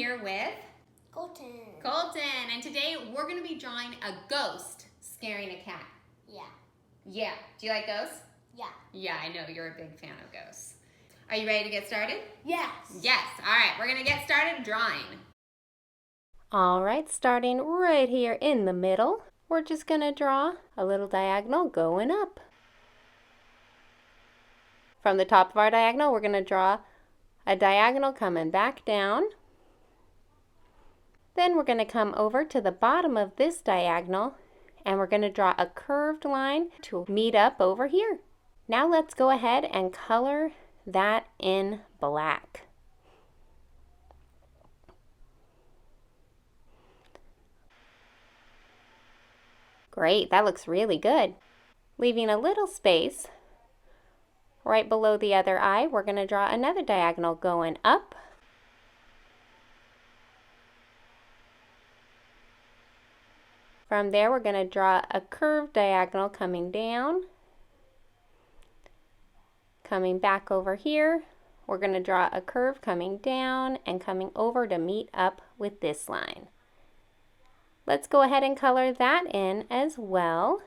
here with Colton. And today we're going to be drawing a ghost scaring a cat. Yeah. Do you like ghosts? Yeah, I know you're a big fan of ghosts. Are you ready to get started? Yes. All right, we're going to get started drawing. All right, starting right here in the middle, we're just going to draw a little diagonal going up. From the top of our diagonal, we're going to draw a diagonal coming back down. Then we're going to come over to the bottom of this diagonal and we're going to draw a curved line to meet up over here. Now let's go ahead and color that in black. Great, that looks really good. Leaving a little space right below the other eye, we're going to draw another diagonal going up. From there, we're going to draw a curved diagonal coming down. Coming back over here, we're going to draw a curve coming down and coming over to meet up with this line. Let's go ahead and color that in as well.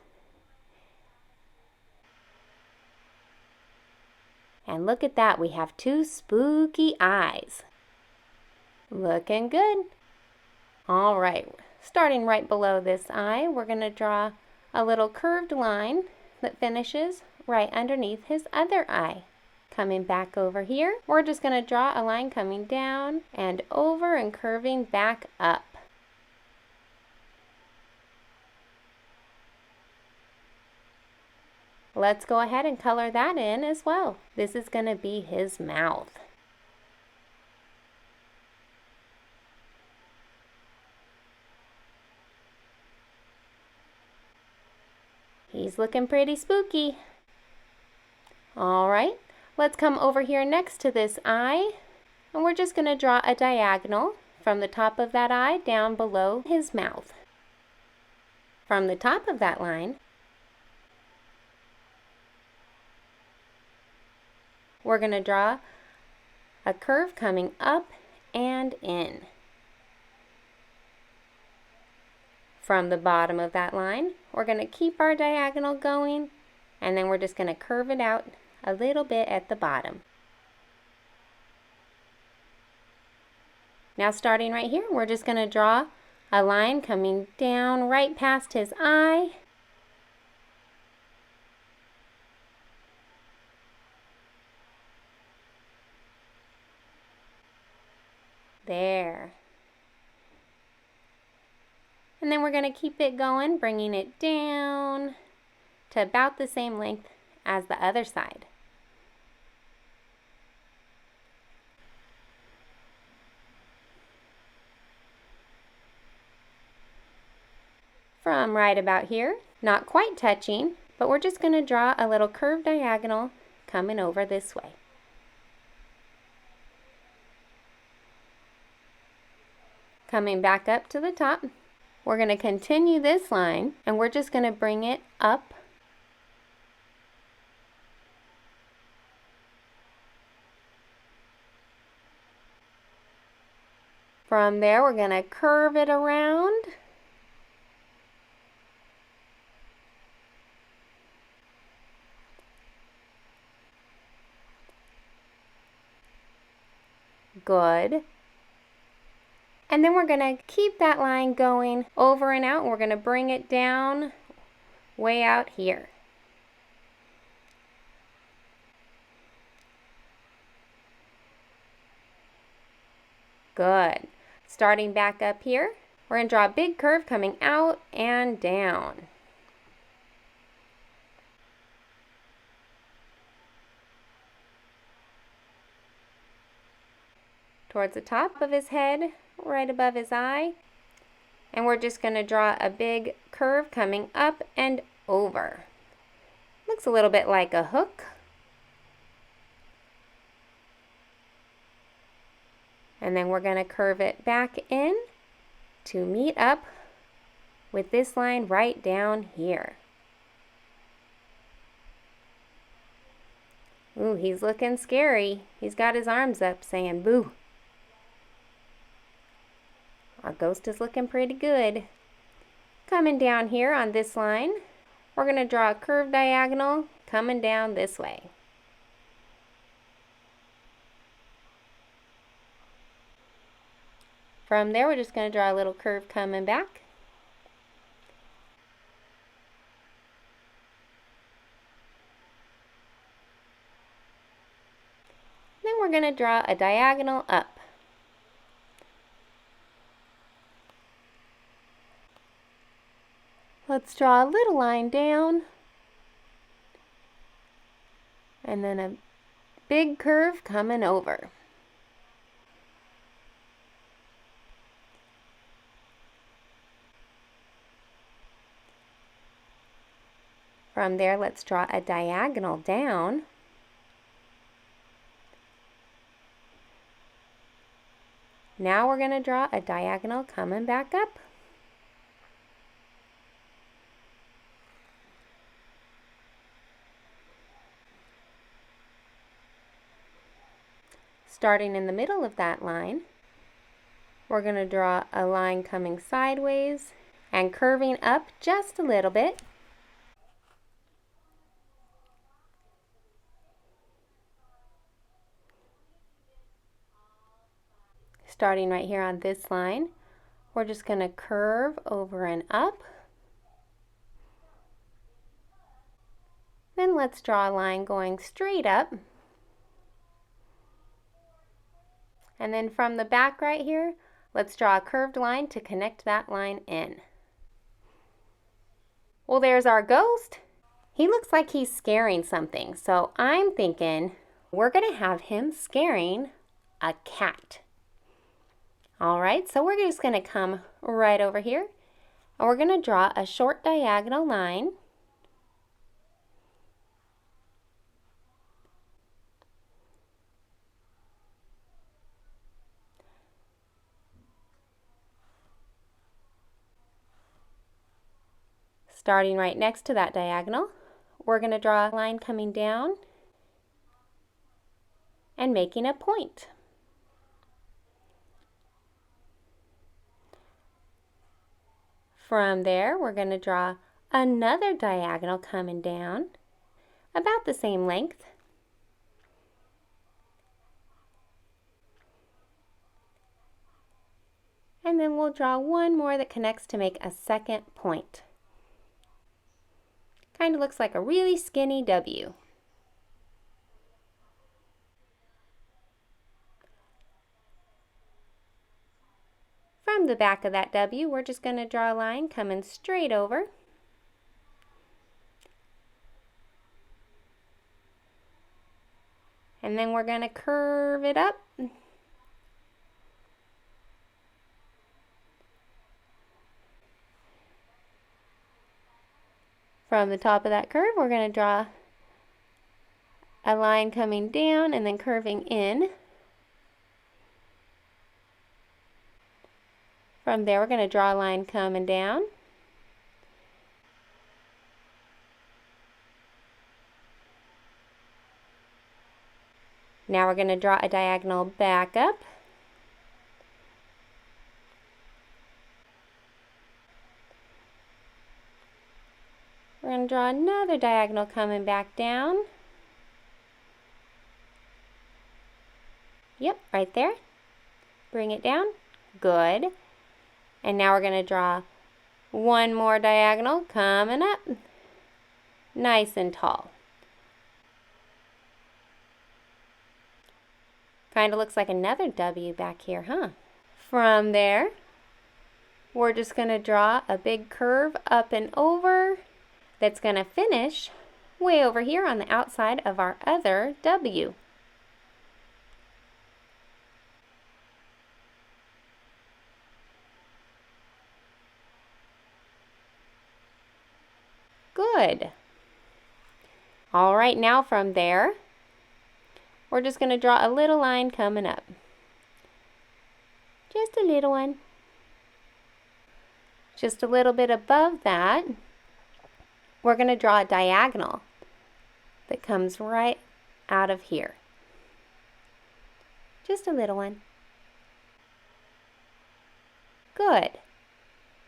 And look at that, we have two spooky eyes. Looking good. All right, starting right below this eye, we're going to draw a little curved line that finishes right underneath his other eye. Coming back over here, we're just going to draw a line coming down and over and curving back up. Let's go ahead and color that in as well. This is going to be his mouth. He's looking pretty spooky. All right, let's come over here next to this eye, and we're just going to draw a diagonal from the top of that eye down below his mouth. From the top of that line, we're going to draw a curve coming up and in. From the bottom of that line, we're going to keep our diagonal going, and then we're just going to curve it out a little bit at the bottom. Now starting right here, we're just going to draw a line coming down right past his eye. There. And then we're going to keep it going, bringing it down to about the same length as the other side. From right about here, not quite touching, but we're just going to draw a little curved diagonal coming over this way. Coming back up to the top, we're going to continue this line and we're just going to bring it up. From there, we're going to curve it around. Good. And then we're going to keep that line going over and out, and we're going to bring it down way out here. Good. Starting back up here, we're going to draw a big curve coming out and down. Towards the top of his head, right above his eye, and we're just going to draw a big curve coming up and over. Looks a little bit like a hook. And then we're going to curve it back in to meet up with this line right down here. Ooh, he's looking scary. He's got his arms up saying boo. Our ghost is looking pretty good. Coming down here on this line, we're going to draw a curved diagonal coming down this way. From there, we're just going to draw a little curve coming back. Then we're going to draw a diagonal up. Let's draw a little line down. And then a big curve coming over. From there, let's draw a diagonal down. Now we're going to draw a diagonal coming back up. Starting in the middle of that line, we're going to draw a line coming sideways and curving up just a little bit. Starting right here on this line, we're just going to curve over and up. Then let's draw a line going straight up. And then from the back right here, let's draw a curved line to connect that line in. Well, there's our ghost. He looks like he's scaring something, so I'm thinking we're going to have him scaring a cat. All right, so we're just going to come right over here, and we're going to draw a short diagonal line. Starting right next to that diagonal, we're going to draw a line coming down and making a point. From there, we're going to draw another diagonal coming down, about the same length. And then we'll draw one more that connects to make a second point. Kind of looks like a really skinny W. From the back of that W, we're just going to draw a line coming straight over. And then we're going to curve it up. From the top of that curve, we're going to draw a line coming down and then curving in. From there, we're going to draw a line coming down. Now we're going to draw a diagonal back up. We're going to draw another diagonal coming back down. Yep, right there. Bring it down. Good. And now we're going to draw one more diagonal coming up. Nice and tall. Kind of looks like another W back here, huh? From there, we're just going to draw a big curve up and over that's going to finish way over here on the outside of our other W. Good. All right, now from there, we're just going to draw a little line coming up. Just a little one. Just a little bit above that, we're going to draw a diagonal that comes right out of here. Just a little one. Good.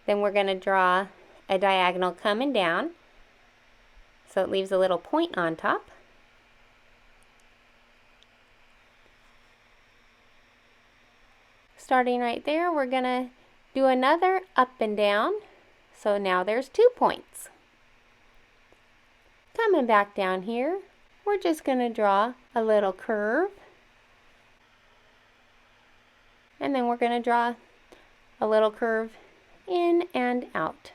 Then we're going to draw a diagonal coming down, so it leaves a little point on top. Starting right there, we're going to do another up and down, so now there's 2 points. Coming back down here, we're just going to draw a little curve, and then we're going to draw a little curve in and out.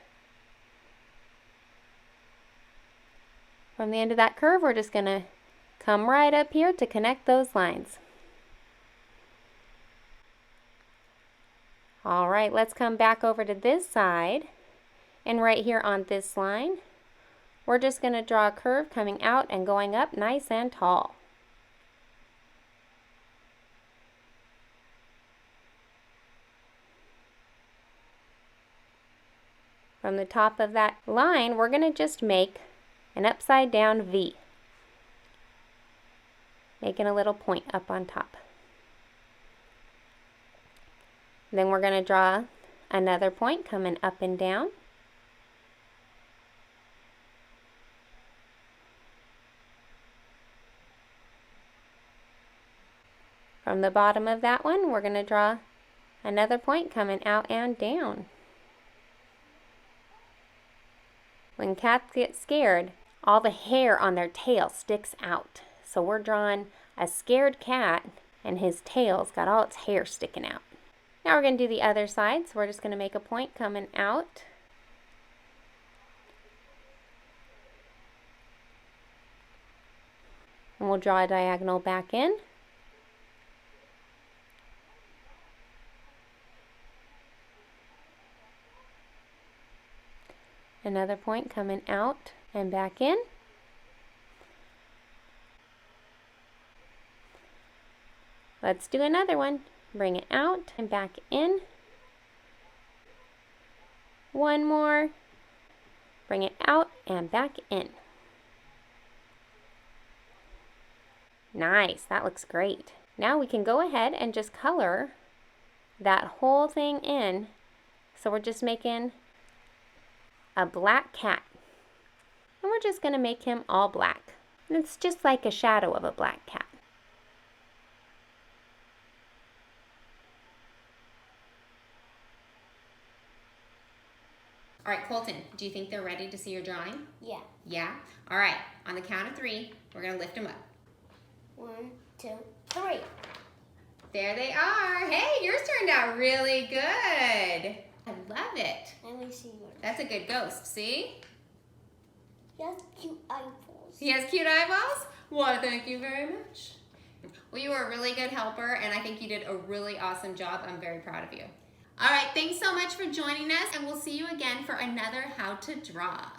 From the end of that curve, we're just going to come right up here to connect those lines. All right, let's come back over to this side, and right here on this line, we're just going to draw a curve coming out and going up nice and tall. From the top of that line, we're going to just make an upside down V, making a little point up on top. Then we're going to draw another point coming up and down. From the bottom of that one, we're going to draw another point coming out and down. When cats get scared, all the hair on their tail sticks out. So we're drawing a scared cat, and his tail's got all its hair sticking out. Now we're going to do the other side, so we're just going to make a point coming out. And we'll draw a diagonal back in. Another point coming out and back in. Let's do another one. Bring it out and back in. One more. Bring it out and back in. Nice, that looks great. Now we can go ahead and just color that whole thing in. So we're just making a black cat. And we're just going to make him all black. And it's just like a shadow of a black cat. All right, Colton, do you think they're ready to see your drawing? Yeah. Yeah? All right, on the count of 3, we're going to lift them up. 1, 2, 3. There they are. Hey, yours turned out really good. I love it. Let me see yours. That's a good ghost, see? He has cute eyeballs. He has cute eyeballs? Well, thank you very much. Well, you were a really good helper, and I think you did a really awesome job. I'm very proud of you. All right, thanks so much for joining us, and we'll see you again for another How to Draw.